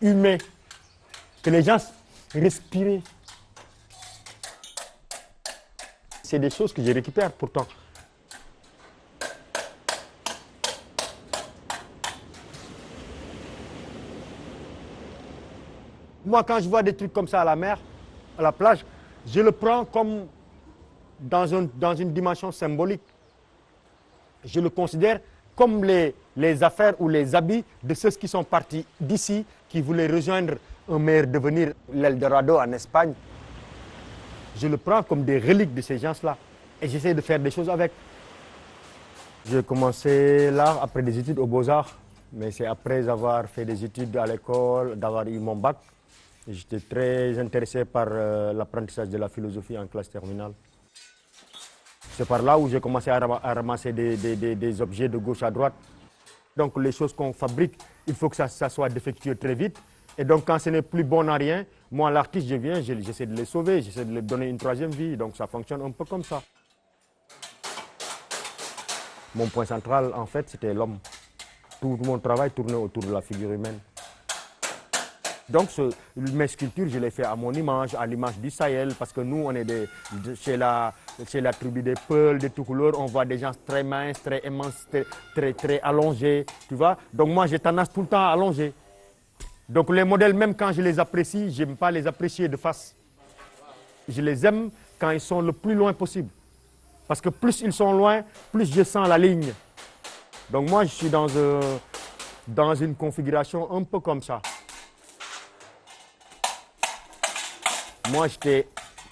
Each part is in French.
humain, que les gens respiraient. C'est des choses que je récupère pourtant. Moi, quand je vois des trucs comme ça à la mer, à la plage, je le prends comme dans une dimension symbolique. Je le considère comme les affaires ou les habits de ceux qui sont partis d'ici, qui voulaient rejoindre un meilleur devenir, l'Eldorado en Espagne. Je le prends comme des reliques de ces gens-là. Et j'essaie de faire des choses avec. J'ai commencé l'art après des études aux Beaux-Arts. Mais c'est après avoir fait des études à l'école, d'avoir eu mon bac. J'étais très intéressé par l'apprentissage de la philosophie en classe terminale. C'est par là où j'ai commencé à ramasser des objets de gauche à droite. Donc les choses qu'on fabrique, il faut que ça soit défectueux très vite. Et donc quand ce n'est plus bon à rien, moi l'artiste, je viens, j'essaie de les sauver, j'essaie de leur donner une troisième vie. Donc ça fonctionne un peu comme ça. Mon point central, en fait, c'était l'homme. Tout mon travail tournait autour de la figure humaine. Donc mes sculptures, je les fais à mon image, à l'image du Sahel, parce que nous, on est chez la tribu des Peuls, des Toucouleurs, on voit des gens très minces, très immenses, très allongés, tu vois. Donc moi, j'ai tendance tout le temps à allonger. Donc les modèles, même quand je les apprécie, je n'aime pas les apprécier de face. Je les aime quand ils sont le plus loin possible. Parce que plus ils sont loin, plus je sens la ligne. Donc moi, je suis dans une configuration un peu comme ça. Moi, j'étais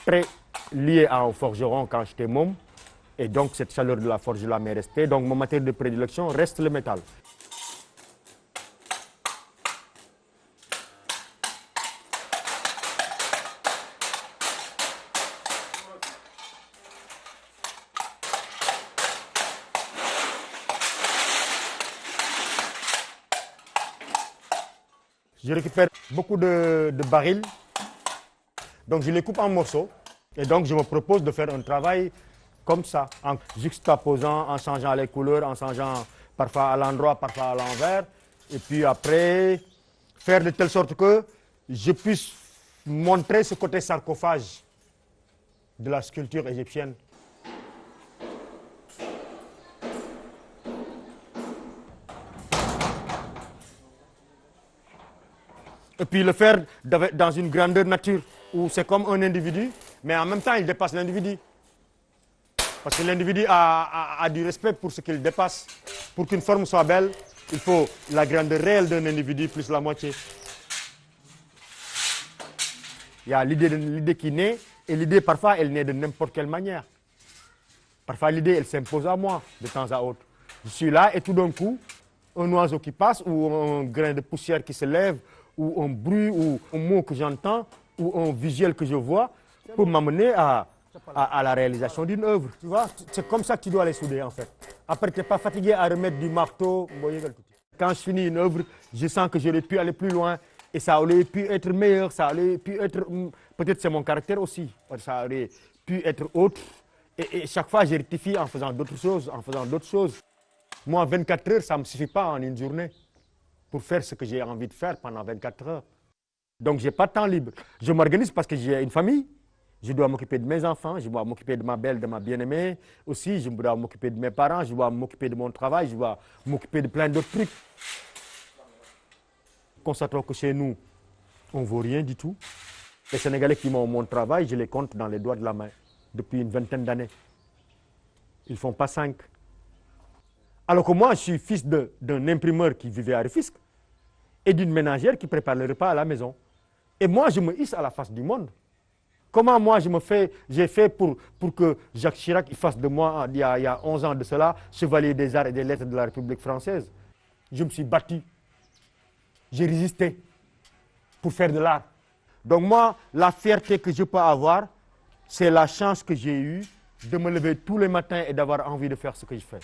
très lié à un forgeron quand j'étais môme. Et donc, cette chaleur de la forge-là m'est restée. Donc, mon matériau de prédilection reste le métal. Je récupère beaucoup de barils. Donc je les coupe en morceaux et donc je me propose de faire un travail comme ça, en juxtaposant, en changeant les couleurs, en changeant parfois à l'endroit, parfois à l'envers. Et puis après, faire de telle sorte que je puisse montrer ce côté sarcophage de la sculpture égyptienne. Et puis le faire dans une grandeur nature, où c'est comme un individu, mais en même temps, il dépasse l'individu. Parce que l'individu a du respect pour ce qu'il dépasse. Pour qu'une forme soit belle, il faut la grandeur réelle d'un individu plus la moitié. Il y a l'idée qui naît, et l'idée, parfois, elle naît de n'importe quelle manière. Parfois, l'idée, elle s'impose à moi, de temps à autre. Je suis là, et tout d'un coup, un oiseau qui passe, ou un grain de poussière qui se lève, ou un bruit, ou un mot que j'entends, ou un visuel que je vois, pour m'amener à la réalisation d'une œuvre. Tu vois, c'est comme ça que tu dois les souder, en fait. Après, tu n'es pas fatigué à remettre du marteau. Quand je finis une œuvre, je sens que j'aurais pu aller plus loin, et ça aurait pu être meilleur, ça aurait pu être... Peut-être c'est mon caractère aussi, ça aurait pu être autre. Et chaque fois, je rectifie en faisant d'autres choses, Moi, 24 heures, ça ne me suffit pas en une journée pour faire ce que j'ai envie de faire pendant 24 heures. Donc, je n'ai pas de temps libre. Je m'organise parce que j'ai une famille. Je dois m'occuper de mes enfants, je dois m'occuper de ma belle, de ma bien-aimée. Aussi, je dois m'occuper de mes parents, je dois m'occuper de mon travail, je dois m'occuper de plein d'autres trucs. Constatons que chez nous, on ne vaut rien du tout. Les Sénégalais qui m'ont mon travail, je les compte dans les doigts de la main depuis une vingtaine d'années. Ils ne font pas 5. Alors que moi, je suis fils d'un imprimeur qui vivait à Rufisque et d'une ménagère qui prépare le repas à la maison. Et moi, je me hisse à la face du monde. Comment moi, j'ai fait pour que Jacques Chirac fasse de moi, il y a 11 ans de cela, chevalier des arts et des lettres de la République française. Je me suis battu. J'ai résisté pour faire de l'art. Donc moi, la fierté que je peux avoir, c'est la chance que j'ai eue de me lever tous les matins et d'avoir envie de faire ce que je fais.